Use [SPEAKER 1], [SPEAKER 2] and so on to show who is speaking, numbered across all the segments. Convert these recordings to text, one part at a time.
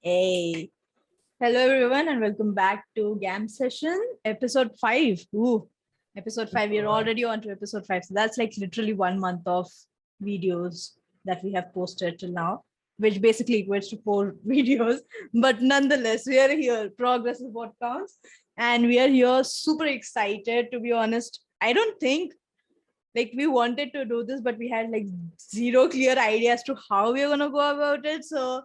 [SPEAKER 1] Hey, hello everyone, and welcome back to GaM session, episode 5. Episode 5. We're already on to episode 5. So that's like literally 1 month of videos that we have posted till now, which basically equates to 4 videos. But nonetheless, we are here. Progress is what counts. And we are here super excited, to be honest. I don't think we wanted to do this, but we had like zero clear idea as to how we are going to go about it. So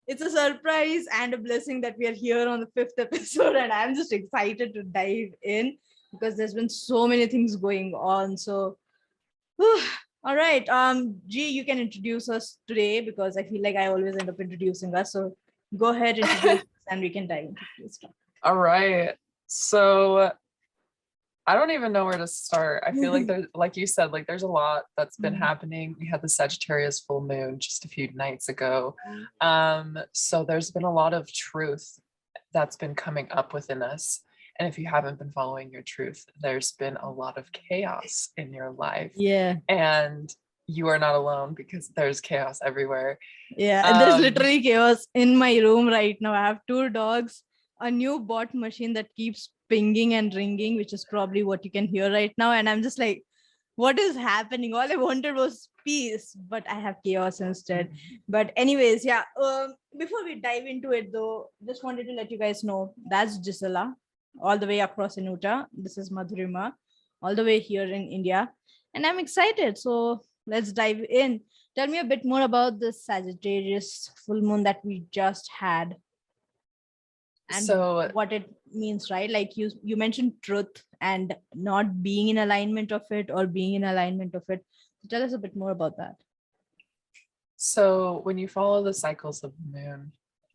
[SPEAKER 1] it's a surprise and a blessing that we are here on the 5th episode, and I'm just excited to dive in because there's been so many things going on. So all right, G, you can introduce us today because I feel like I always end up introducing us. So go ahead, introduce us and we can dive into this stuff.
[SPEAKER 2] All right, so I don't even know where to start. I feel like there's, like you said, like there's a lot that's been happening. We had the Sagittarius full moon just a few nights ago. So there's been a lot of truth that's been coming up within us. And if you haven't been following your truth, there's been a lot of chaos in your life.
[SPEAKER 1] Yeah.
[SPEAKER 2] And you are not alone because there's chaos everywhere.
[SPEAKER 1] Yeah, and there's literally chaos in my room right now. I have 2 dogs, a new bot machine that keeps pinging and ringing, which is probably what you can hear right now. And I'm just like, what is happening? All I wanted was peace, but I have chaos instead. But anyways, yeah, before we dive into it though, just wanted to let you guys know that's Gisella, all the way across in Utah. This is Madhurima, all the way here in India. And I'm excited. So let's dive in. Tell me a bit more about the Sagittarius full moon that we just had. And so what it means, right? Like you mentioned truth and not being in alignment of it or being in alignment of it. So tell us a bit more about that.
[SPEAKER 2] So when you follow the cycles of the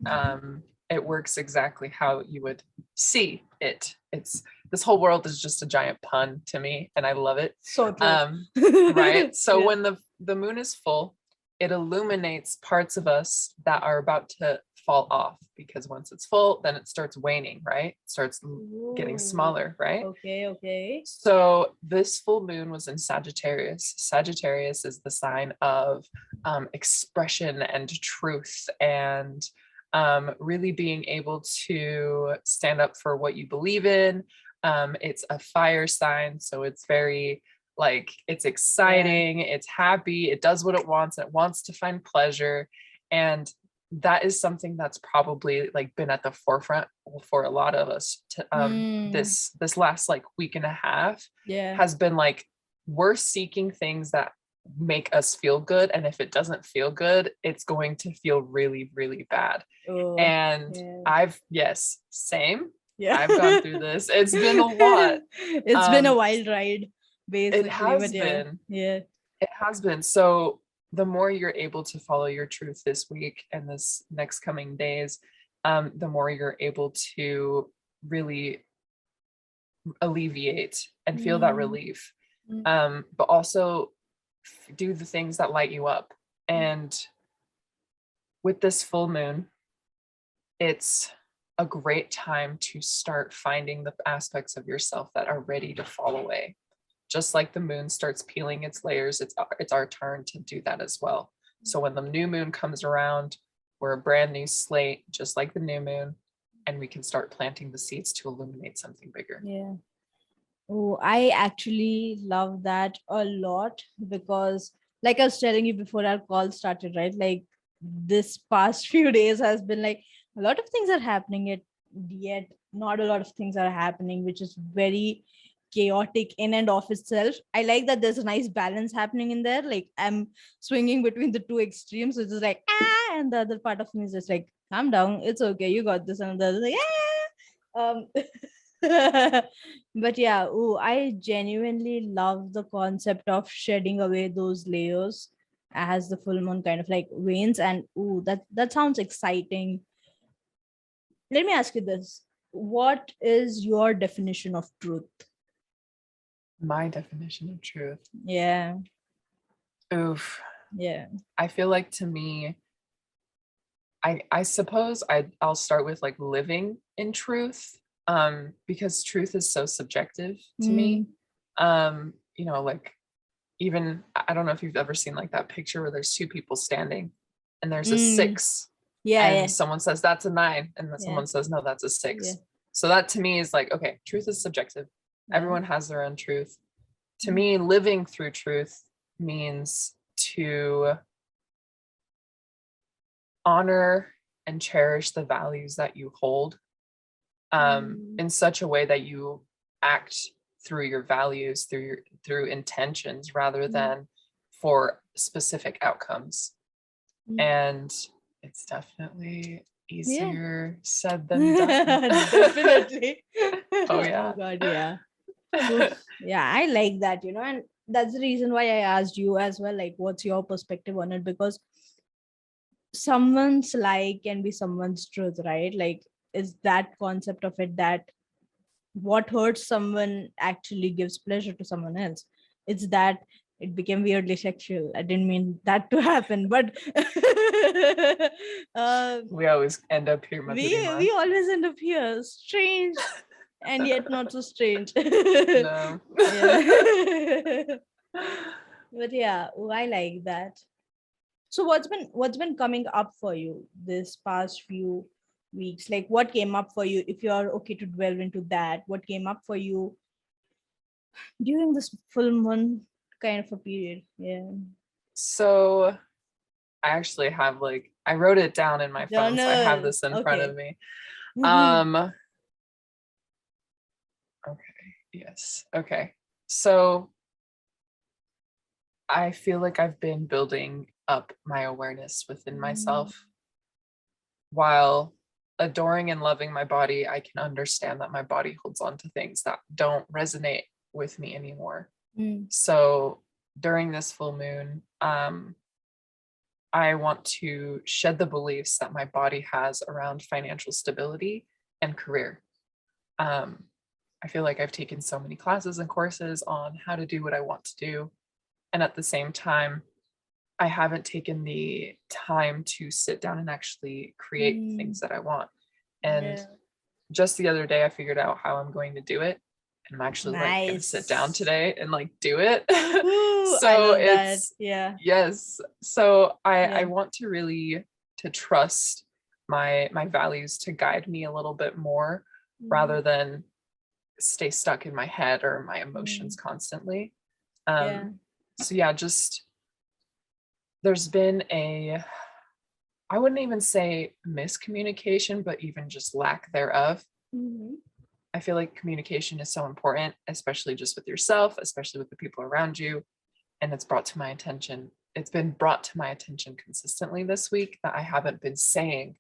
[SPEAKER 2] moon, it works exactly how you would see it. It's this whole world is just a giant pun to me, and I love it.
[SPEAKER 1] So true.
[SPEAKER 2] Right. So when the moon is full, it illuminates parts of us that are about to fall off, because once it's full, then it starts waning, right? It starts getting smaller, right?
[SPEAKER 1] Okay.
[SPEAKER 2] So this full moon was in Sagittarius. Sagittarius is the sign of expression and truth and really being able to stand up for what you believe in. It's a fire sign, so it's very like, it's exciting, it's happy, it does what it wants to find pleasure. And that is something that's probably like been at the forefront for a lot of us to, this last like week and a half has been like, we're seeking things that make us feel good, and if it doesn't feel good, it's going to feel really, really bad. I've I've gone through this. It's been a lot.
[SPEAKER 1] It's been a wild ride, basically.
[SPEAKER 2] It has been. It has been. So the more you're able to follow your truth this week and this next coming days, the more you're able to really alleviate and feel that relief, but also do the things that light you up. And with this full moon, it's a great time to start finding the aspects of yourself that are ready to fall away. Just like the moon starts peeling its layers, it's our turn to do that as well. So when the new moon comes around, we're a brand new slate, just like the new moon, and we can start planting the seeds to illuminate something bigger.
[SPEAKER 1] Yeah. Oh, I actually love that a lot because, like I was telling you before our call started, right? Like this past few days has been like a lot of things are happening, yet not a lot of things are happening, which is very chaotic in and of itself. I like that there's a nice balance happening in there. Like I'm swinging between the 2 extremes, which is like and the other part of me is just like, calm down, it's okay, you got this, and the other like but yeah, I genuinely love the concept of shedding away those layers as the full moon kind of like wanes, and that sounds exciting. Let me ask you this: what is your definition of truth?
[SPEAKER 2] My definition of truth.
[SPEAKER 1] Yeah.
[SPEAKER 2] Oof.
[SPEAKER 1] Yeah.
[SPEAKER 2] I feel like, to me, I suppose I'll start with like living in truth, because truth is so subjective to me. Like, even I don't know if you've ever seen like that picture where there's 2 people standing and there's a 6
[SPEAKER 1] Yeah,
[SPEAKER 2] and
[SPEAKER 1] yeah,
[SPEAKER 2] someone says that's a 9, and then
[SPEAKER 1] yeah,
[SPEAKER 2] someone says no, that's a 6.
[SPEAKER 1] yeah,
[SPEAKER 2] So that to me is like, okay, truth is subjective.
[SPEAKER 1] yeah.
[SPEAKER 2] Everyone has their own truth. To
[SPEAKER 1] Mhm.
[SPEAKER 2] me, living through truth means to honor and cherish the values that you hold,
[SPEAKER 1] Mm.
[SPEAKER 2] in such a way that you act through your values, through intentions, rather
[SPEAKER 1] Mm.
[SPEAKER 2] than for specific outcomes.
[SPEAKER 1] Mm.
[SPEAKER 2] And it's definitely
[SPEAKER 1] Yeah.
[SPEAKER 2] easier said than done.
[SPEAKER 1] Definitely.
[SPEAKER 2] Oh
[SPEAKER 1] Oh
[SPEAKER 2] yeah.
[SPEAKER 1] God, yeah. Oof. Yeah, I like that, and that's the reason why I asked you as well, like, what's your perspective on it? Because someone's lie can be someone's truth, right? Like, is that concept of it that what hurts someone actually gives pleasure to someone else? It's that it became weirdly sexual. I didn't mean that to happen, but uh,
[SPEAKER 2] We always end up here,
[SPEAKER 1] we
[SPEAKER 2] Madhurima.
[SPEAKER 1] always end up here, strange and yet not so strange.
[SPEAKER 2] No.
[SPEAKER 1] Yeah. But yeah, I like that. So what's been coming up for you this past few weeks? Like, what came up for you, if you are okay to delve into that? What came up for you during this full moon kind of a period? Yeah.
[SPEAKER 2] So I actually have, like, I wrote it down in my phone, so I have
[SPEAKER 1] Journal.
[SPEAKER 2] this in front of
[SPEAKER 1] Okay.
[SPEAKER 2] me. Um okay, yes. Okay. So I feel like I've been building up my awareness within
[SPEAKER 1] Mm,
[SPEAKER 2] myself. While adoring and loving my body, I can understand that my body holds on to things that don't resonate with me anymore.
[SPEAKER 1] mm,
[SPEAKER 2] So during this full moon, I want to shed the beliefs that my body has around financial stability and career. Um, I feel like I've taken so many classes and courses on how to do what I want to do. And at the same time, I haven't taken the time to sit down and actually create the
[SPEAKER 1] mm.
[SPEAKER 2] things that I want. And
[SPEAKER 1] Yeah.
[SPEAKER 2] just the other day, I figured out how I'm going to do it. And I'm actually like going to sit down
[SPEAKER 1] Nice.
[SPEAKER 2] today and like do it.
[SPEAKER 1] Ooh, I
[SPEAKER 2] So
[SPEAKER 1] love that.
[SPEAKER 2] it's,
[SPEAKER 1] Yeah.
[SPEAKER 2] yes. So I
[SPEAKER 1] Yeah.
[SPEAKER 2] want to really to trust my values to guide me a little bit more,
[SPEAKER 1] Mm,
[SPEAKER 2] rather than stay stuck in my head or my
[SPEAKER 1] mm.
[SPEAKER 2] emotions constantly.
[SPEAKER 1] Yeah.
[SPEAKER 2] So yeah, just there's been I wouldn't even say miscommunication, but even just lack thereof.
[SPEAKER 1] Mhm.
[SPEAKER 2] I feel like communication is so important, especially just with yourself, especially with the people around you. And it's been brought to my attention consistently this week that I haven't been saying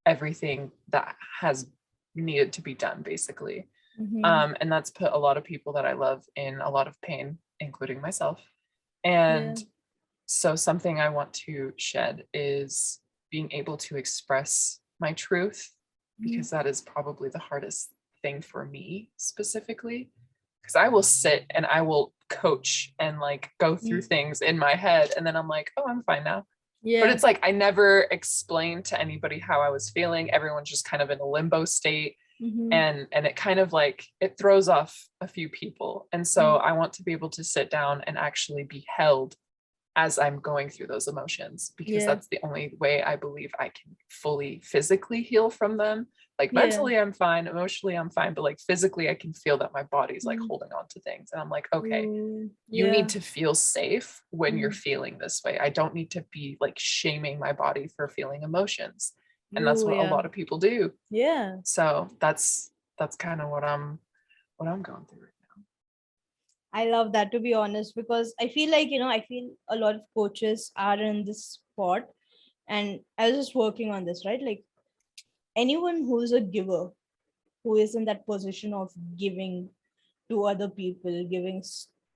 [SPEAKER 2] everything that has needed to be done, basically.
[SPEAKER 1] Mhm.
[SPEAKER 2] And that's put a lot of people that I love in a lot of pain, including myself.
[SPEAKER 1] Yeah.
[SPEAKER 2] And so something I want to shed is being able to express my truth,
[SPEAKER 1] Mhm.
[SPEAKER 2] because that is probably the hardest thing for me specifically. Because I will sit and I will coach and like go through
[SPEAKER 1] Mm.
[SPEAKER 2] things in my head, and then I'm like, oh, I'm fine now. But
[SPEAKER 1] Yeah.
[SPEAKER 2] it's like I never explained to anybody how I was feeling. Everyone's just kind of in a limbo state,
[SPEAKER 1] Mhm.
[SPEAKER 2] and it kind of like it throws off a few people. And so
[SPEAKER 1] Mm.
[SPEAKER 2] I want to be able to sit down and actually be held as I'm going through those emotions, because
[SPEAKER 1] Yeah.
[SPEAKER 2] that's the only way I believe I can fully physically heal from them. Like
[SPEAKER 1] Yeah.
[SPEAKER 2] mentally, I'm fine, emotionally, I'm fine, but like physically, I can feel that my body's like
[SPEAKER 1] Mm.
[SPEAKER 2] holding on to things. And I'm like, okay,
[SPEAKER 1] Ooh.
[SPEAKER 2] you need
[SPEAKER 1] Yeah.
[SPEAKER 2] to feel safe when you're
[SPEAKER 1] Mm.
[SPEAKER 2] feeling this way. I don't need to be like shaming my body for feeling emotions. And that's
[SPEAKER 1] Ooh.
[SPEAKER 2] what a
[SPEAKER 1] Yeah.
[SPEAKER 2] lot of people do.
[SPEAKER 1] Yeah.
[SPEAKER 2] So that's kind of what I'm going through right now.
[SPEAKER 1] I love that, to be honest, because I feel like, I feel a lot of coaches are in this spot. And I was just working on this, right? Like, anyone who is a giver, who is in that position of giving to other people, giving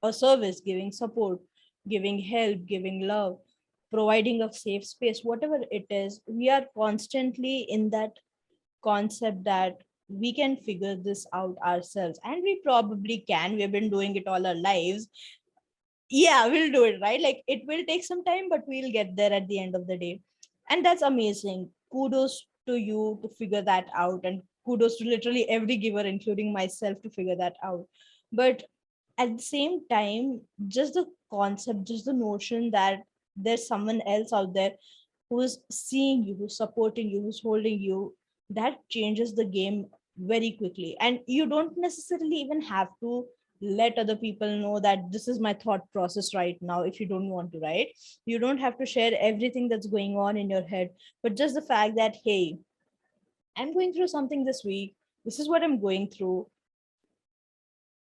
[SPEAKER 1] a service, giving support, giving help, giving love, providing a safe space, whatever it is, we are constantly in that concept that we can figure this out ourselves. And we probably can. We've been doing it all our lives. Yeah, we'll do it, right? Like, it will take some time, but we'll get there at the end of the day. And that's amazing. Kudos to you to figure that out, and kudos to literally every giver, including myself, to figure that out. But at the same time, just the concept, just the notion that there's someone else out there who's seeing you, who's supporting you, who's holding you, that changes the game very quickly. And you don't necessarily even have to let other people know that this is my thought process right now if you don't want to, right? You don't have to share everything that's going on in your head, but just the fact that, hey, I'm going through something this week, this is what I'm going through.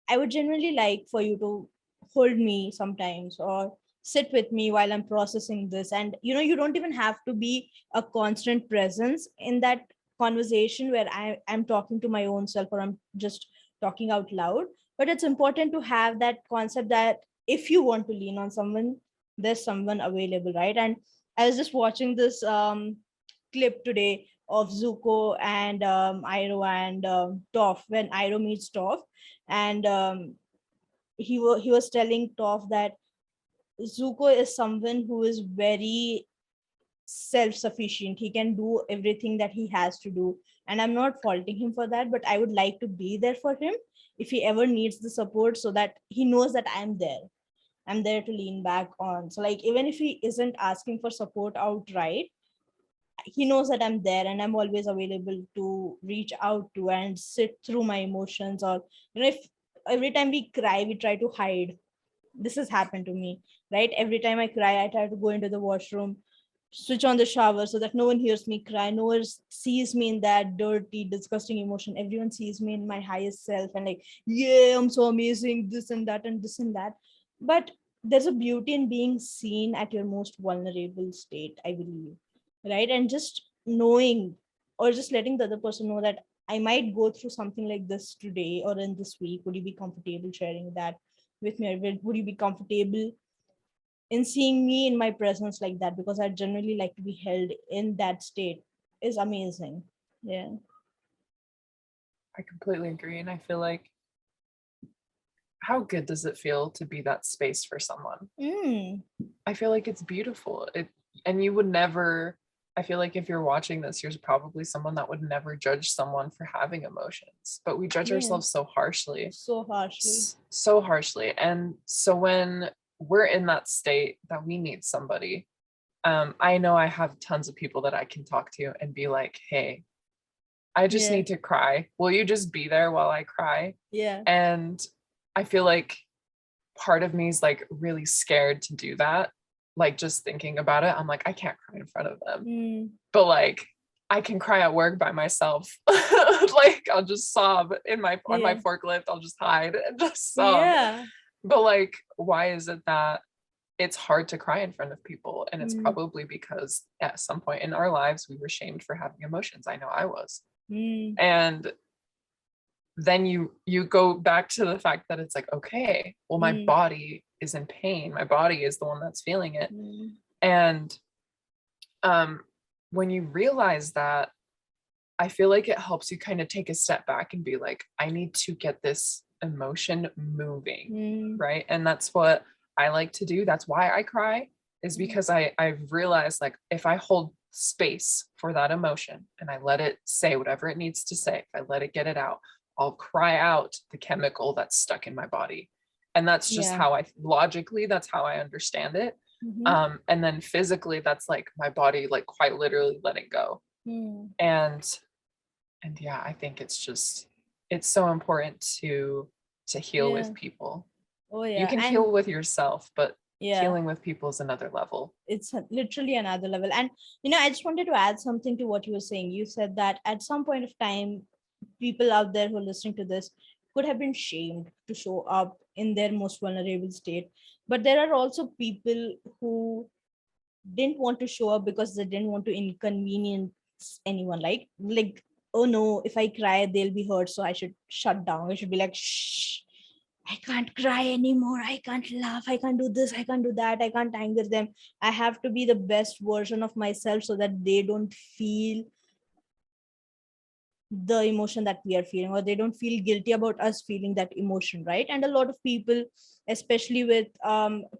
[SPEAKER 1] I would generally like for you to hold me sometimes or sit with me while I'm processing this. And you don't even have to be a constant presence in that conversation where I'm talking to my own self or I'm just talking out loud. But it's important to have that concept that if you want to lean on someone, there's someone available, right? And I was just watching this clip today of Zuko and Iroh and Toph, when Iroh meets Toph, and he was telling Toph that Zuko is someone who is very self-sufficient. He can do everything that he has to do, and I'm not faulting him for that. But I would like to be there for him if he ever needs the support, so that he knows that I'm there. I'm there to lean back on. So like even if he isn't asking for support outright, he knows that I'm there and I'm always available to reach out to and sit through my emotions. Or if every time we cry, we try to hide. This has happened to me, right? Every time I cry, I try to go into the washroom, switch on the shower so that no one hears me cry, no one sees me in that dirty, disgusting emotion. Everyone sees me in my highest self and like, yeah, I'm so amazing, this and that and this and that. But there's a beauty in being seen at your most vulnerable state, I believe, right? And just knowing, or just letting the other person know that I might go through something like this today or in this week. Would you be comfortable sharing that with me? Or would you be comfortable in seeing me in my presence like that? Because I generally like to be held in that state is amazing. Yeah.
[SPEAKER 2] I completely agree. And I feel like, how good does it feel to be that space for someone? I feel like it's beautiful. And you would never, I feel like if you're watching this, you're probably someone that would never judge someone for having emotions, but we judge ourselves so harshly.
[SPEAKER 1] So harshly.
[SPEAKER 2] So harshly. And so when we're in that state that we need somebody, I know I have tons of people that I can talk to and be like, hey, I just need to cry. Will you just be there while I cry?
[SPEAKER 1] Yeah.
[SPEAKER 2] And I feel like part of me is like really scared to do that. Like just thinking about it, I'm like, I can't cry in front of them. But like I can cry at work by myself. Like I'll just sob on my forklift. I'll just hide and just sob.
[SPEAKER 1] Yeah.
[SPEAKER 2] But like, why is it that it's hard to cry in front of people? And it's probably because at some point in our lives we were shamed for having emotions. I know I was. And then you go back to the fact that it's like, okay, well, my body is in pain. My body is the one that's feeling it. And when you realize that, I feel like it helps you kind of take a step back and be like, I need to get this emotion moving, right? And that's what I like to do. That's why I cry, is because I've realized, like, if I hold space for that emotion and I let it say whatever it needs to say, if I let it get it out, I'll cry out the chemical that's stuck in my body. And that's just how logically, that's how I understand it. And then physically, that's like my body, like quite literally letting go. And yeah, I think it's so important to heal with people.
[SPEAKER 1] Oh yeah.
[SPEAKER 2] You can heal with yourself, but healing with people is another level.
[SPEAKER 1] It's literally another level. And I just wanted to add something to what you were saying. You said that at some point of time, people out there who are listening to this could have been shamed to show up in their most vulnerable state. But there are also people who didn't want to show up because they didn't want to inconvenience anyone. Like, oh no, if I cry, they'll be hurt, so I should shut down. I should be like, shh, I can't cry anymore. I can't laugh. I can't do this. I can't do that. I can't anger them. I have to be the best version of myself so that they don't feel the emotion that we are feeling, or they don't feel guilty about us feeling that emotion, right? And a lot of people, especially with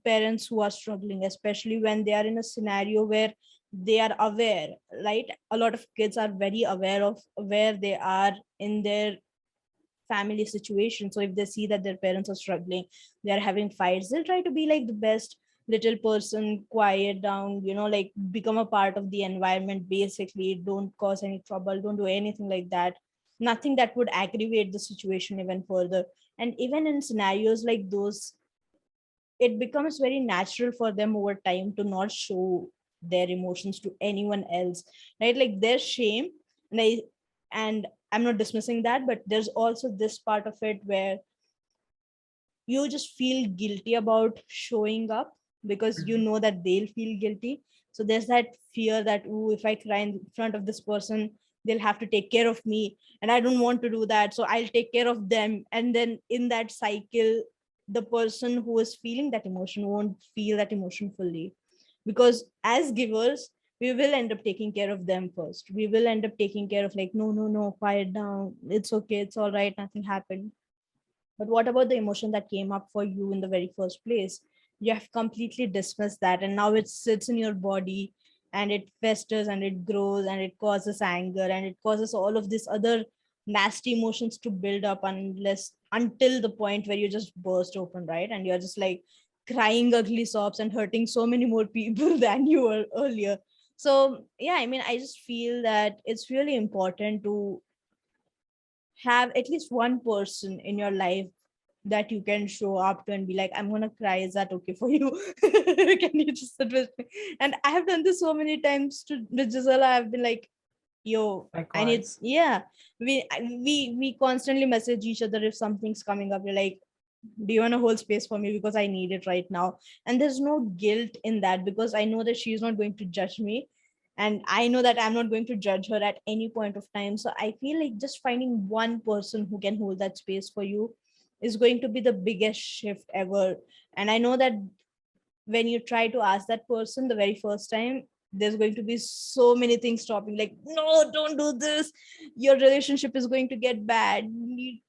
[SPEAKER 1] parents who are struggling, especially when they are in a scenario where they are aware, right? A lot of kids are very aware of where they are in their family situation. So if they see that their parents are struggling, they are having fights, they'll try to be like the best little person, quiet down, like become a part of the environment, basically. Don't cause any trouble, don't do anything like that. Nothing that would aggravate the situation even further. And even in scenarios like those, it becomes very natural for them over time to not show their emotions to anyone else, right? Like there's shame, and I'm not dismissing that, but there's also this part of it where you just feel guilty about showing up, because you
[SPEAKER 2] Mhm.
[SPEAKER 1] know that they'll feel guilty. So there's that fear that, ooh, if I cry in front of this person, they'll have to take care of me, and I don't want to do that, so I'll take care of them. And then in that cycle, the person who is feeling that emotion won't feel that emotion fully, because as givers, we will end up taking care of them first. We will end up taking care of, like, no, no, no, quiet down, it's okay, it's all right, nothing happened. But what about the emotion that came up for you in the very first place? You have completely dismissed that, and now it sits in your body, and it festers and it grows and it causes anger and it causes all of these other nasty emotions to build up, unless until the point where you just burst open, right? And you're just like crying ugly sobs and hurting so many more people than you were earlier. So, yeah, I mean, I just feel that it's really important to have at least one person in your life that you can show up to and be like, I'm gonna cry, is that okay for you? Can you just sit with me? And I have done this so many times to with Gisela. I've been like, yo, I need,
[SPEAKER 2] Likewise.
[SPEAKER 1] yeah. We constantly message each other if something's coming up. We're like, do you want to hold space for me, because I need it right now? And there's no guilt in that, because I know that she's not going to judge me, and I know that I'm not going to judge her at any point of time. So I feel like just finding one person who can hold that space for you is going to be the biggest shift ever. And I know that when you try to ask that person the very first time, there's going to be so many things stopping, like, no, don't do this, your relationship is going to get bad,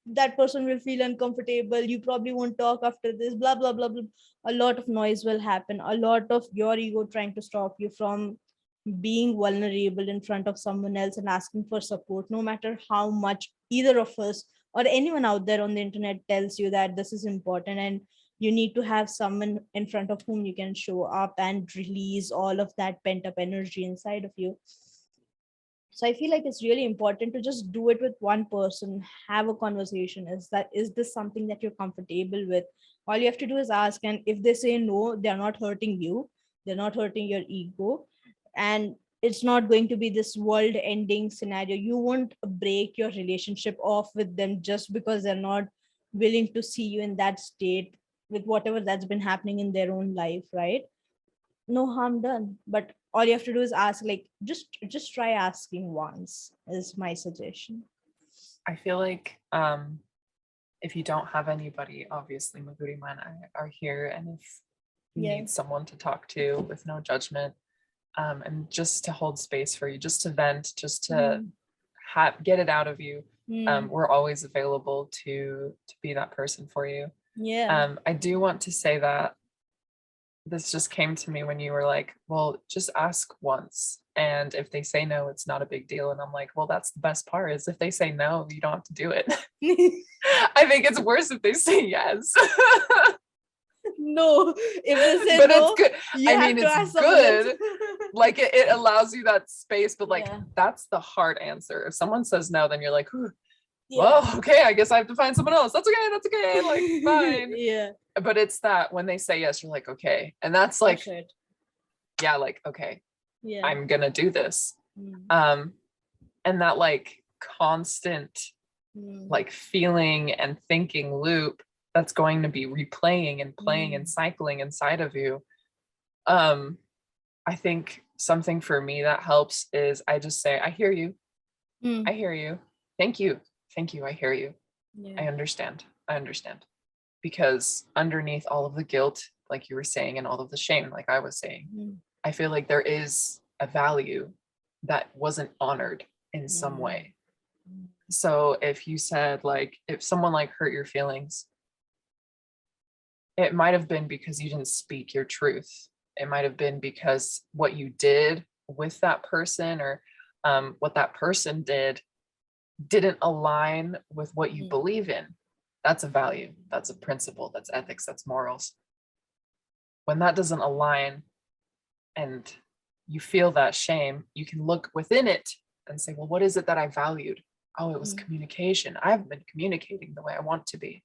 [SPEAKER 1] that person will feel uncomfortable, you probably won't talk after this, blah blah blah blah. A lot of noise will happen, a lot of your ego trying to stop you from being vulnerable in front of someone else and asking for support, no matter how much either of us or anyone out there on the internet tells you that this is important, and you need to have someone in front of whom you can show up and release all of that pent up energy inside of you. So I feel like it's really important to just do it with one person, have a conversation. Is this something that you're comfortable with? All you have to do is ask, and if they say no, they're not hurting you, they're not hurting your ego, and it's not going to be this world ending scenario. You won't break your relationship off with them just because they're not willing to see you in that state with whatever that's been happening in their own life, right? No harm done. But all you have to do is ask, like, just try asking once, is my suggestion.
[SPEAKER 2] I feel like if you don't have anybody, obviously Maguri and I are here. And if you
[SPEAKER 1] Yeah.
[SPEAKER 2] need someone to talk to with no judgment, and just to hold space for you, just to vent, just to
[SPEAKER 1] Mm,
[SPEAKER 2] get it out of you,
[SPEAKER 1] mm,
[SPEAKER 2] we're always available to be that person for you.
[SPEAKER 1] yeah.
[SPEAKER 2] I do want to say that this just came to me when you were like, well, just ask once. And if they say no, it's not a big deal. And I'm like, well, that's the best part is if they say no, you don't have to do it. I think it's worse if they say yes.
[SPEAKER 1] No, if they say
[SPEAKER 2] But it's
[SPEAKER 1] no,
[SPEAKER 2] good.
[SPEAKER 1] you
[SPEAKER 2] I
[SPEAKER 1] have
[SPEAKER 2] mean,
[SPEAKER 1] to
[SPEAKER 2] it's
[SPEAKER 1] ask someone else.
[SPEAKER 2] good. Like it allows you that space, but like
[SPEAKER 1] Yeah,
[SPEAKER 2] that's the hard answer. If someone says no, then you're like, well,
[SPEAKER 1] yeah.
[SPEAKER 2] okay, I guess I have to find someone else. That's okay. That's okay. Like, fine.
[SPEAKER 1] Yeah,
[SPEAKER 2] But it's that when they say yes, you're like, okay. And that's
[SPEAKER 1] that's
[SPEAKER 2] like,
[SPEAKER 1] it.
[SPEAKER 2] yeah, like, okay,
[SPEAKER 1] Yeah.
[SPEAKER 2] I'm gonna do this.
[SPEAKER 1] Mm,
[SPEAKER 2] Um, and that like constant
[SPEAKER 1] mm,
[SPEAKER 2] like feeling and thinking loop that's going to be replaying and playing and
[SPEAKER 1] mm,
[SPEAKER 2] cycling inside of you. Um, I think something for me that helps is I just say, I hear you. I
[SPEAKER 1] mm.
[SPEAKER 2] hear you. Thank you. Thank you. I hear you.
[SPEAKER 1] Yeah.
[SPEAKER 2] I understand. I understand. Because underneath all of the guilt, like you were saying, and all of the shame, like I was saying,
[SPEAKER 1] Mm,
[SPEAKER 2] I feel like there is a value that wasn't honored in some
[SPEAKER 1] yeah.
[SPEAKER 2] way. So if you said like, if someone like hurt your feelings, it might have been because you didn't speak your truth. It might have been because what you did with that person or what that person didn't align with what you
[SPEAKER 1] Mm,
[SPEAKER 2] believe in. That's a value. That's a principle. That's ethics. That's morals. when that doesn't align and you feel that shame, you can look within it and say, well, what is it that I valued? Oh, it was communication. I haven't been communicating the way I want to be.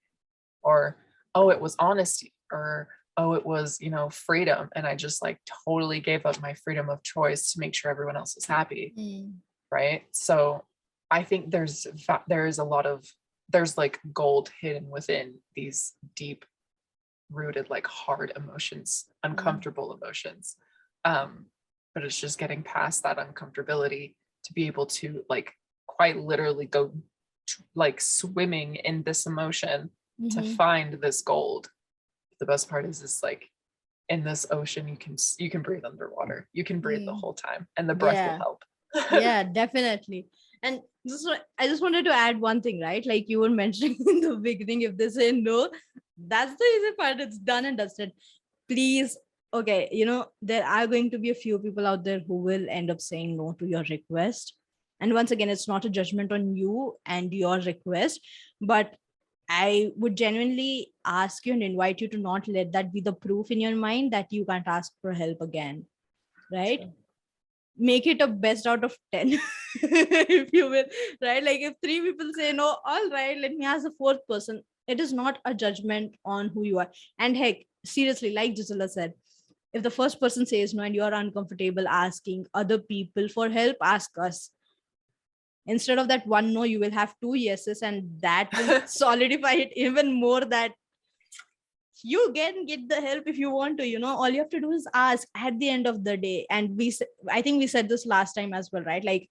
[SPEAKER 2] Or, oh, it was honesty. Or, oh, it was, freedom. And I just like totally gave up my freedom of choice to make sure everyone else is happy. Right. So I think there's like gold hidden within these deep rooted, like hard emotions, uncomfortable emotions. But it's just getting past that uncomfortability to be able to like quite literally go like swimming in this emotion to find this gold. The best part is like in this ocean, you can breathe underwater. You can breathe the whole time, and the breath will help.
[SPEAKER 1] Yeah, definitely. And I just wanted to add one thing, right? Like you were mentioning in the beginning, if they say no, that's the easy part. It's done and dusted. Please, okay, there are going to be a few people out there who will end up saying no to your request. And once again, it's not a judgment on you and your request, but I would genuinely ask you and invite you to not let that be the proof in your mind that you can't ask for help again, right? Sure. Make it a best out of 10, if you will, right? Like if 3 people say no, all right, let me ask the 4th person. It is not a judgment on who you are. And heck, seriously, like Gisella said, if the first person says no and you are uncomfortable asking other people for help, ask us. Instead of that one no, you will have 2 yeses, and that will solidify it even more that you can get the help if you want to. All you have to do is ask at the end of the day. And I think we said this last time as well, right? Like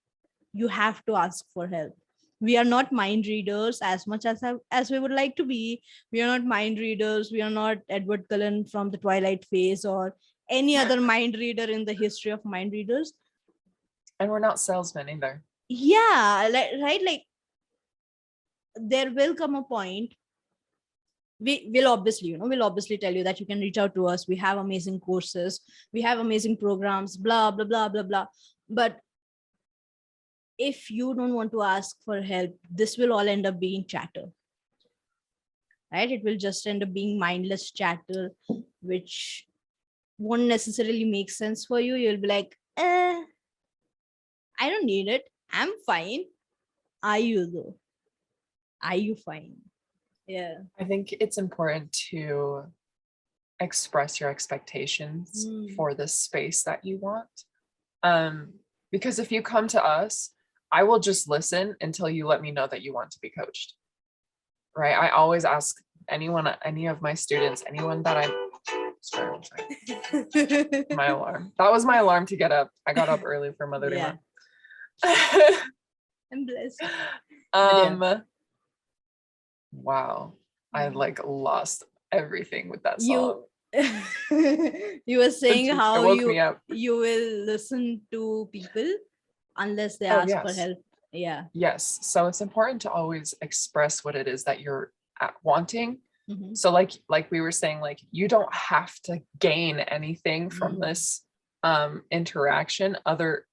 [SPEAKER 1] you have to ask for help. We are not mind readers as much as we would like to be. We are not mind readers. We are not Edward Cullen from the Twilight phase or any other mind reader in the history of mind readers.
[SPEAKER 2] And we're not salesmen either.
[SPEAKER 1] Yeah, right? Like there will come a point, we'll obviously tell you that you can reach out to us. We have amazing courses, we have amazing programs, blah blah blah blah blah. But if you don't want to ask for help, this will all end up being chatter, right? It will just end up being mindless chatter, which won't necessarily make sense for you. You'll be like, I don't need it, I'm fine. Are you though? Are you fine? Yeah,
[SPEAKER 2] I think it's important to express your expectations for the space that you want. Because if you come to us, I will just listen until you let me know that you want to be coached. Right? I always ask any of my students, anyone that sorry. My alarm. That was my alarm to get up. I got up early for Mother Day month.
[SPEAKER 1] I'm blessed.
[SPEAKER 2] Wow. I like lost everything with that song.
[SPEAKER 1] You were saying how you will listen to people unless they ask for help. Yeah.
[SPEAKER 2] Yes. So it's important to always express what it is that you're wanting. So like we were saying, like you don't have to gain anything from this interaction other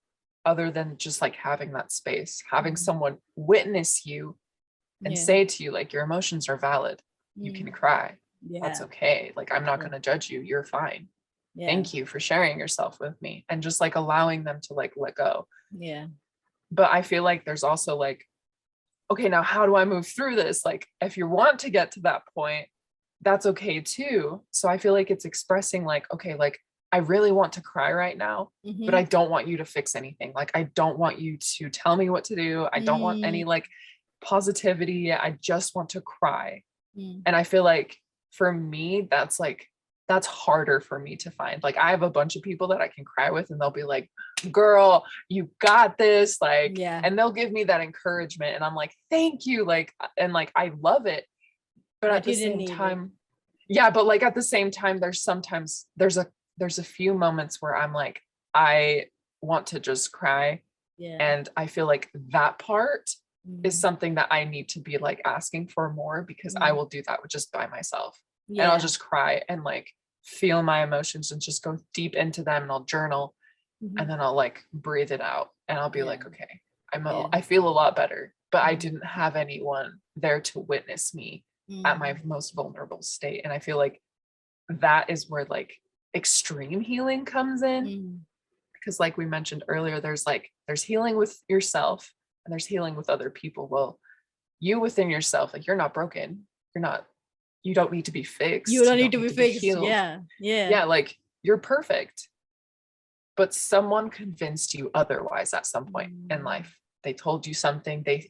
[SPEAKER 2] than just like having that space, having someone witness you and say to you, like, your emotions are valid. You can cry. That's okay. Like, I'm not going to judge you. You're fine. Thank you for sharing yourself with me. And just like allowing them to like let go.
[SPEAKER 1] Yeah.
[SPEAKER 2] But I feel like there's also like, okay, now how do I move through this? Like, if you want to get to that point, that's okay too. So I feel like it's expressing like, okay, like I really want to cry right now, but I don't want you to fix anything. Like, I don't want you to tell me what to do. I don't want any like positivity. I just want to cry. And I feel like for me, that's harder for me to find. Like, I have a bunch of people that I can cry with and they'll be like, girl, you got this. Like, and they'll give me that encouragement. And I'm like, thank you. Like, and like, I love it. But at the same time, but like at the same time, there's a few moments where I'm like, I want to just cry. And I feel like that part is something that I need to be like asking for more, because I will do that just by myself. And I'll just cry and like feel my emotions and just go deep into them, and I'll journal and then I'll like breathe it out and I'll be like, okay, I feel a lot better, but I didn't have anyone there to witness me at my most vulnerable state. And I feel like that is where like extreme healing comes in. Because like we mentioned earlier, there's healing with yourself and there's healing with other people. Well, you within yourself, like you're not broken. You don't need to be fixed.
[SPEAKER 1] You don't need to be fixed.
[SPEAKER 2] Healed. Yeah, like you're perfect. But someone convinced you otherwise at some point in life. They told you something. They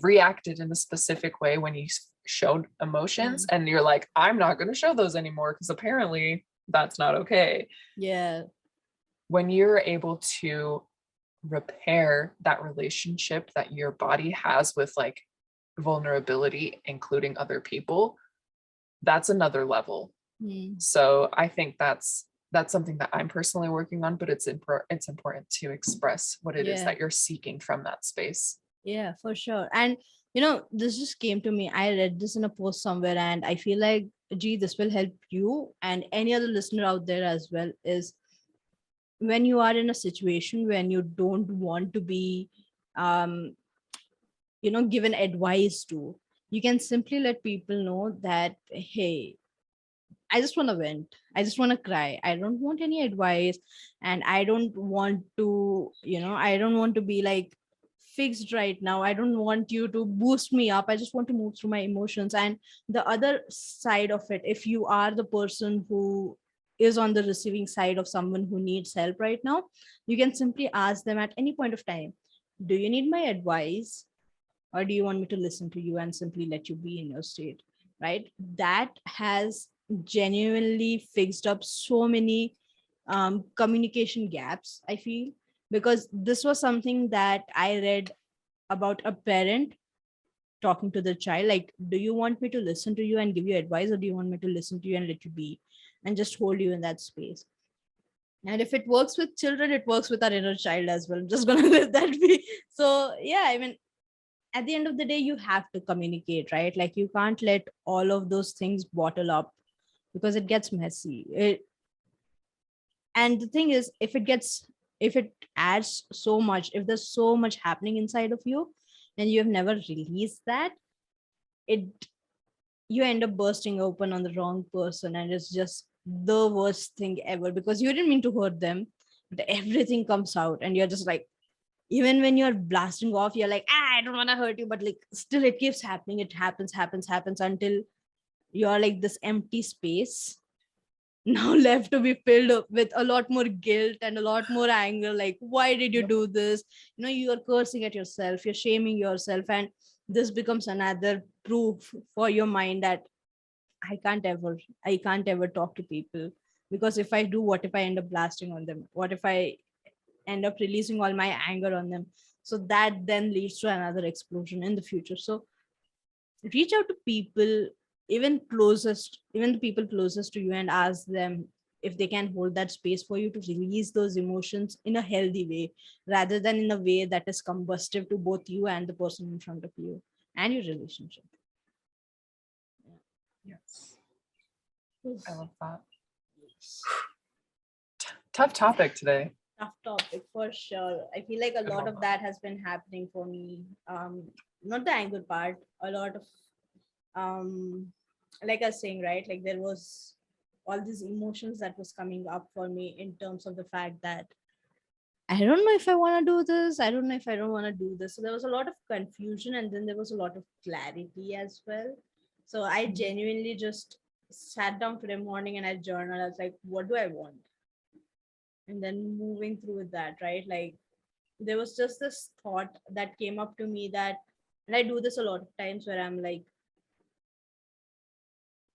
[SPEAKER 2] reacted in a specific way when you showed emotions, and you're like, I'm not going to show those anymore because apparently that's not okay.
[SPEAKER 1] Yeah.
[SPEAKER 2] When you're able to repair that relationship that your body has with like vulnerability, including other people, that's another level. So I think that's something that I'm personally working on, but it's important to express what it is that you're seeking from that space.
[SPEAKER 1] Yeah, for sure. And this just came to me. I read this in a post somewhere, and I feel like, gee, this will help you and any other listener out there as well. Is when you are in a situation when you don't want to be given advice to, you can simply let people know that, hey, I just want to vent. I just want to cry. I don't want any advice. And I don't want to, I don't want to be like fixed right now. I don't want you to boost me up. I just want to move through my emotions. And the other side of it, if you are the person who is on the receiving side of someone who needs help right now, you can simply ask them at any point of time, do you need my advice? Or do you want me to listen to you and simply let you be in your state? Right? That has genuinely fixed up so many communication gaps, I feel, because this was something that I read about a parent talking to the child, like, do you want me to listen to you and give you advice, or do you want me to listen to you and let you be and just hold you in that space? And if it works with children, it works with our inner child as well. I'm just gonna let that be. So yeah, I mean, at the end of the day, you have to communicate, right? Like, you can't let all of those things bottle up, because it gets messy. And the thing is, if it adds so much, if there's so much happening inside of you and you have never released that, it you end up bursting open on the wrong person, and it's just the worst thing ever, because you didn't mean to hurt them, but everything comes out, and you're just like, even when you're blasting off, you're like, I don't want to hurt you, but like still it keeps happening. It happens until you're like this empty space now left to be filled up with a lot more guilt and a lot more anger. Like, why did you do this? You are cursing at yourself, you're shaming yourself, and this becomes another proof for your mind that I can't ever talk to people, because if I do, what if I end up blasting on them? What if I end up releasing all my anger on them? So that then leads to another explosion in the future. So reach out to people, even the people closest to you, and ask them if they can hold that space for you to release those emotions in a healthy way, rather than in a way that is combustive to both you and the person in front of you and your relationship.
[SPEAKER 2] Yes. I love that. Tough topic today.
[SPEAKER 1] Tough topic for sure. I feel like a lot of that has been happening for me. Not the anger part, a lot of like I was saying, right? Like, there was all these emotions that was coming up for me in terms of the fact that I don't know if I want to do this. I don't know if I don't want to do this. So there was a lot of confusion, and then there was a lot of clarity as well. So I genuinely just sat down today morning and I journaled. I was like, what do I want? And then moving through with that, right? Like, there was just this thought that came up to me that, and I do this a lot of times, where I'm like,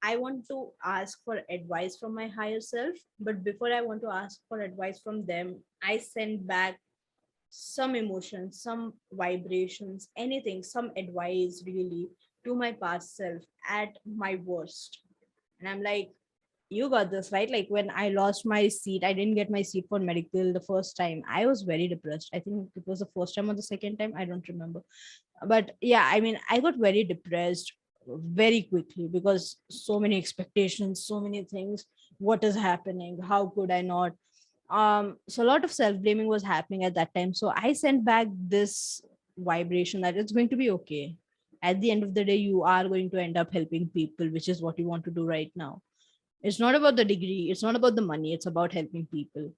[SPEAKER 1] I want to ask for advice from my higher self, but before I want to ask for advice from them, I send back some emotions, some vibrations, anything, some advice really, to my past self at my worst. And I'm like, you got this, right? Like, when I lost my seat, I didn't get my seat for medical the first time, I was very depressed. I think it was the first time or the second time, I don't remember. But yeah, I mean, I got very depressed very quickly, because so many expectations, so many things. What is happening? How could I not? So a lot of self-blaming was happening at that time. So I sent back this vibration that it's going to be okay. At the end of the day, you are going to end up helping people, which is what you want to do right now. It's not about the degree, it's not about the money, it's about helping people.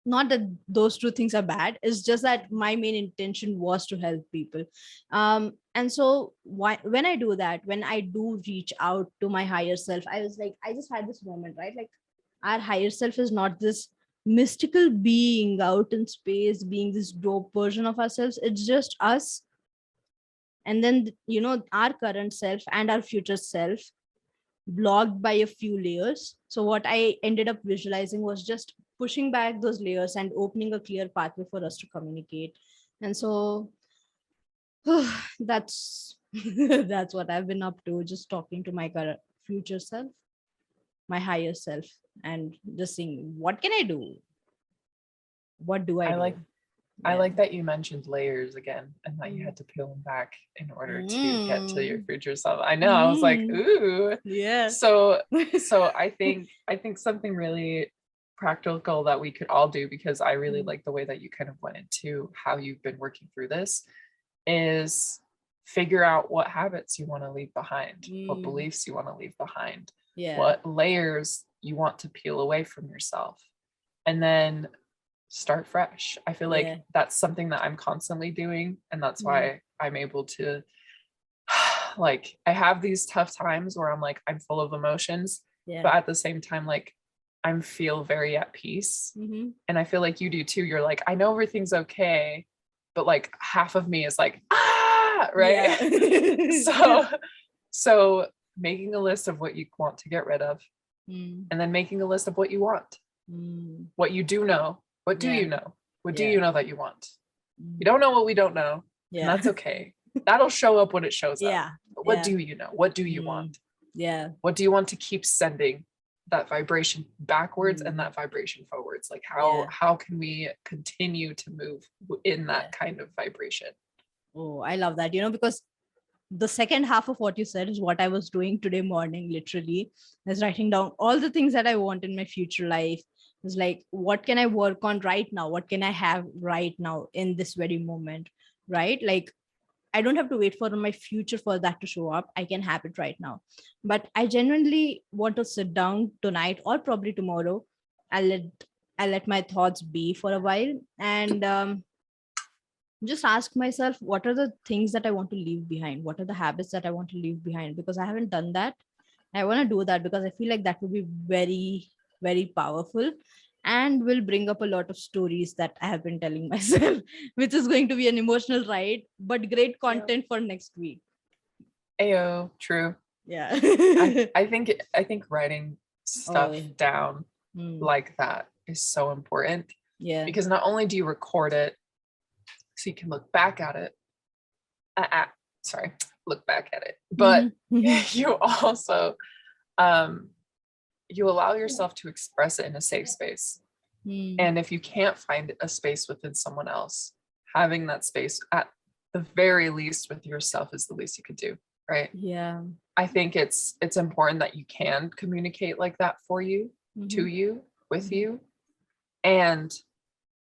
[SPEAKER 1] Not that those two things are bad, it's just that my main intention was to help people. And so when I do that, when I do reach out to my higher self, I was like, I just had this moment, right? Like, our higher self is not this mystical being out in space being this dope version of ourselves. It's just us, and then our current self and our future self, blocked by a few layers. So what I ended up visualizing was just pushing back those layers and opening a clear pathway for us to communicate. And so that's that's what I've been up to, just talking to my current future self, my higher self, and just seeing what can I do, what do I
[SPEAKER 2] I
[SPEAKER 1] do.
[SPEAKER 2] like I
[SPEAKER 1] Yeah.
[SPEAKER 2] like that you mentioned layers again and that you
[SPEAKER 1] Mm.
[SPEAKER 2] had to peel them back in order to get to your future self. I know. I was like,
[SPEAKER 1] Mm.
[SPEAKER 2] ooh.
[SPEAKER 1] Yeah.
[SPEAKER 2] So I think something really practical that we could all do, because I really
[SPEAKER 1] Mm.
[SPEAKER 2] like the way that you kind of went into how you've been working through this, is figure out what habits you want to leave behind, what
[SPEAKER 1] Mm.
[SPEAKER 2] beliefs you want to leave behind,
[SPEAKER 1] Yeah.
[SPEAKER 2] what layers you want to peel away from yourself, and then start fresh. I feel
[SPEAKER 1] Yeah.
[SPEAKER 2] like that's something that I'm constantly doing, and that's
[SPEAKER 1] Mm.
[SPEAKER 2] why I'm able to like, I have these tough times where I'm like, I'm full of emotions,
[SPEAKER 1] Yeah.
[SPEAKER 2] but at the same time, like, I'm feel very at peace.
[SPEAKER 1] Mm-hmm.
[SPEAKER 2] And I feel like you do too. You're like, I know everything's okay, but like half of me is like, ah, right?
[SPEAKER 1] Yeah.
[SPEAKER 2] So making a list of what you want to get rid of,
[SPEAKER 1] Mm.
[SPEAKER 2] and then making a list of what you want,
[SPEAKER 1] Mm.
[SPEAKER 2] what you do know. What do
[SPEAKER 1] Yeah.
[SPEAKER 2] you know? What do
[SPEAKER 1] Yeah.
[SPEAKER 2] you know that you want?
[SPEAKER 1] Mm.
[SPEAKER 2] You don't know what we don't know, and
[SPEAKER 1] Yeah.
[SPEAKER 2] that's okay. That'll show up when it shows up.
[SPEAKER 1] Yeah.
[SPEAKER 2] But what
[SPEAKER 1] Yeah.
[SPEAKER 2] do you know? What do you
[SPEAKER 1] Mm.
[SPEAKER 2] want?
[SPEAKER 1] Yeah.
[SPEAKER 2] What do you want to keep sending that vibration backwards and
[SPEAKER 1] Mm.
[SPEAKER 2] that vibration forwards? Like,
[SPEAKER 1] Yeah.
[SPEAKER 2] how can we continue to move in that
[SPEAKER 1] Yeah.
[SPEAKER 2] kind of vibration?
[SPEAKER 1] Oh, I love that, because the second half of what you said is what I was doing today morning, literally. I was writing down all the things that I want in my future life. It's like, what can I work on right now? What can I have right now in this very moment? Right? Like, I don't have to wait for my future for that to show up. I can have it right now. But I genuinely want to sit down tonight or probably tomorrow. I'll let I'll let my thoughts be for a while, and just ask myself, what are the things that I want to leave behind? What are the habits that I want to leave behind? Because I haven't done that. I want to do that because I feel like that would be very, very powerful and will bring up a lot of stories that I have been telling myself, which is going to be an emotional ride, but great content for next week.
[SPEAKER 2] Ayo, true.
[SPEAKER 1] Yeah.
[SPEAKER 2] I think writing stuff
[SPEAKER 1] Oh,
[SPEAKER 2] down
[SPEAKER 1] mm,
[SPEAKER 2] like that is so important,
[SPEAKER 1] yeah.
[SPEAKER 2] because not only do you record it so you can look back at it, sorry, look back at it, but
[SPEAKER 1] Mhm.
[SPEAKER 2] you also um you allow yourself to express it in a safe space.
[SPEAKER 1] Mm,
[SPEAKER 2] And if you can't find a space within someone else, having that space at the very least with yourself is the least you could do, right?
[SPEAKER 1] yeah.
[SPEAKER 2] I think it's important that you can communicate like that for you, to
[SPEAKER 1] Mhm.
[SPEAKER 2] you, with
[SPEAKER 1] Mhm.
[SPEAKER 2] you, and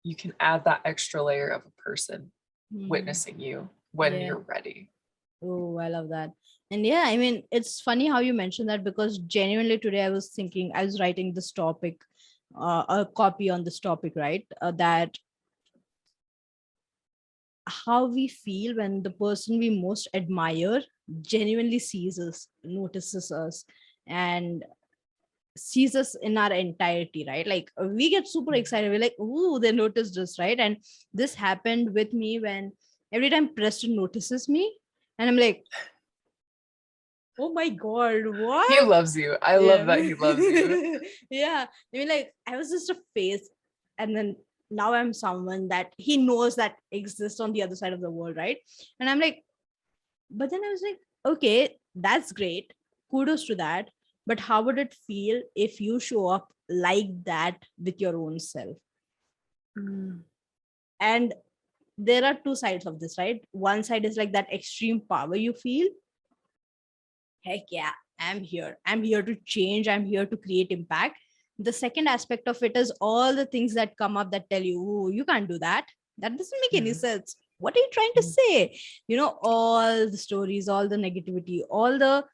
[SPEAKER 2] you can add that extra layer of a person
[SPEAKER 1] Mm,
[SPEAKER 2] witnessing you when
[SPEAKER 1] yeah.
[SPEAKER 2] you're ready.
[SPEAKER 1] Oh, I love that. And yeah, I mean, it's funny how you mentioned that, because genuinely today I was thinking, I was writing this topic, a copy on this topic, right? That how we feel when the person we most admire genuinely sees us, notices us, and sees us in our entirety, right? Like, we get super excited. We're like, ooh, they noticed us, right? And this happened with me when every time Preston notices me, and I'm like, oh my God,
[SPEAKER 2] He
[SPEAKER 1] what?
[SPEAKER 2] loves you. I love
[SPEAKER 1] Yeah.
[SPEAKER 2] that he loves you.
[SPEAKER 1] Yeah. I mean, like, I was just a face. And then now I'm someone that he knows that exists on the other side of the world, right? And I'm like, but then I was like, okay, that's great. Kudos to that. But how would it feel if you show up like that with your own self?
[SPEAKER 2] Mm.
[SPEAKER 1] And there are two sides of this, right? One side is like that extreme power you feel. Heck yeah, I'm here to change, I'm here to create impact. The second aspect of it is all the things that come up that tell you, oh, you can't do that, that doesn't make any
[SPEAKER 2] Mm.
[SPEAKER 1] sense, what are you trying to
[SPEAKER 2] Mm.
[SPEAKER 1] say? All the stories, all the negativity, all the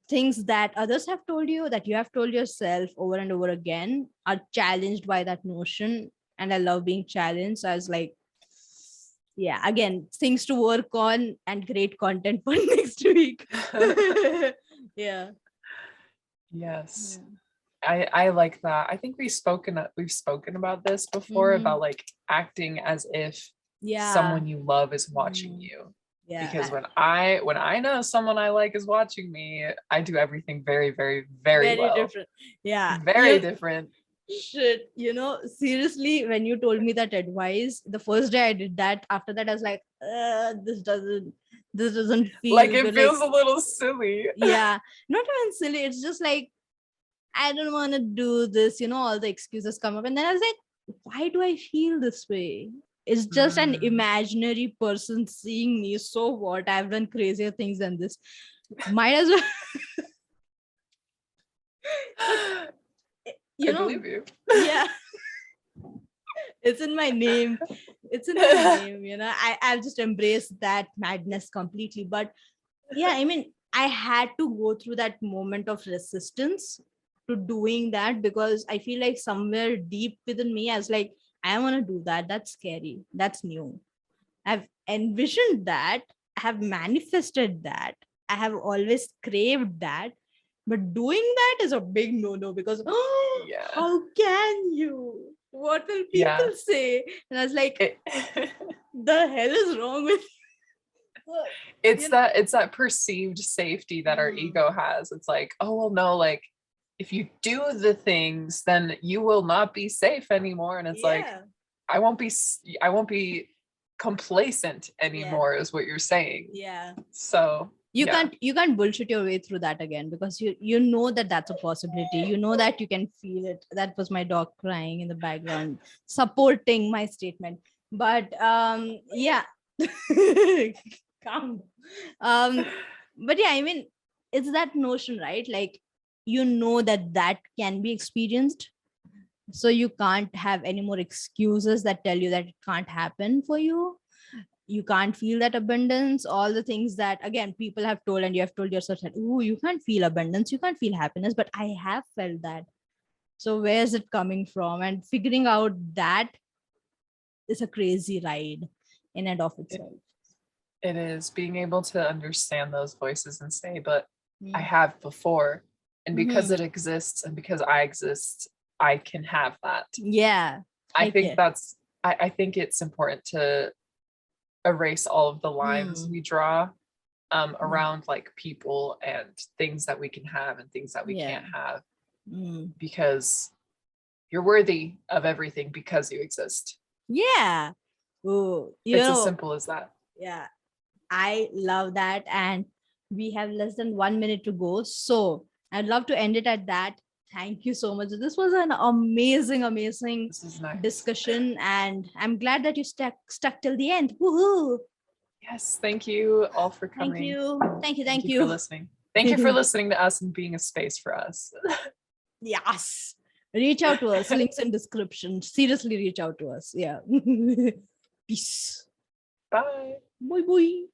[SPEAKER 1] things that others have told you, that you have told yourself over and over again, are challenged by that notion. And I love being challenged. So I was like, yeah, again, things to work on and great content for next week. Yeah.
[SPEAKER 2] Yes. I like that. I think we've spoken about this before,
[SPEAKER 1] Mhm.
[SPEAKER 2] about like acting as if
[SPEAKER 1] Yeah.
[SPEAKER 2] someone you love is watching
[SPEAKER 1] Mhm.
[SPEAKER 2] you.
[SPEAKER 1] Yeah.
[SPEAKER 2] Because when I know someone I like is watching me, I do everything very, very, very
[SPEAKER 1] Very
[SPEAKER 2] well.
[SPEAKER 1] different. Yeah.
[SPEAKER 2] Very different.
[SPEAKER 1] Shit, seriously, when you told me that advice, the first day I did that, after that I was like, this doesn't feel
[SPEAKER 2] Like it
[SPEAKER 1] good.
[SPEAKER 2] feels a little silly.
[SPEAKER 1] Yeah, not even silly. It's just like, I don't want to do this. All the excuses come up, and then I was like, why do I feel this way? It's just an imaginary person seeing me. So what? I've done crazier things than this. Might as well.
[SPEAKER 2] I believe you.
[SPEAKER 1] Yeah. It's in my name. It's in my name. I've just embraced that madness completely. But yeah, I mean, I had to go through that moment of resistance to doing that, because I feel like somewhere deep within me, I was like, I want to do that. That's scary. That's new. I've envisioned that. I have manifested that. I have always craved that. But doing that is a big no-no, because
[SPEAKER 2] Yeah.
[SPEAKER 1] how can you? What will people say? And I was like, the hell is wrong with you?
[SPEAKER 2] It's that perceived safety that our ego has. It's like, oh well, no, like if you do the things, then you will not be safe anymore. And it's like, I won't be complacent anymore, is what you're saying.
[SPEAKER 1] Yeah.
[SPEAKER 2] So
[SPEAKER 1] you can't bullshit your way through that again, because you know that that's a possibility. You know that you can feel it. That was my dog crying in the background, supporting my statement. But yeah. Calm. But yeah, I mean, it's that notion, right? Like, that can be experienced, so you can't have any more excuses that tell you that it can't happen for you. You can't feel that abundance, all the things that, again, people have told, and you have told yourself that, oh, you can't feel abundance, you can't feel happiness, but I have felt that. So where is it coming from? And figuring out that is a crazy ride in and of itself.
[SPEAKER 2] It is being able to understand those voices and say, but I have before, and because it exists and because I exist, I can have that.
[SPEAKER 1] Yeah.
[SPEAKER 2] I think it's important to erase all of the lines we draw around like people and things that we can have and things that we can't have, because you're worthy of everything because you exist.
[SPEAKER 1] Yeah. Ooh,
[SPEAKER 2] it's as simple as that.
[SPEAKER 1] Yeah, I love that. And we have less than 1 minute to go, so I'd love to end it at that. Thank you so much. This was an amazing
[SPEAKER 2] This is nice.
[SPEAKER 1] discussion, and I'm glad that you stuck till the end. Woohoo!
[SPEAKER 2] Yes, thank you all for coming.
[SPEAKER 1] Thank you.
[SPEAKER 2] Thank you for listening. Thank you for listening to us and being a space for us.
[SPEAKER 1] Yes. Reach out to us. Links in description. Seriously, reach out to us. Yeah. Peace.
[SPEAKER 2] Bye.
[SPEAKER 1] Bye.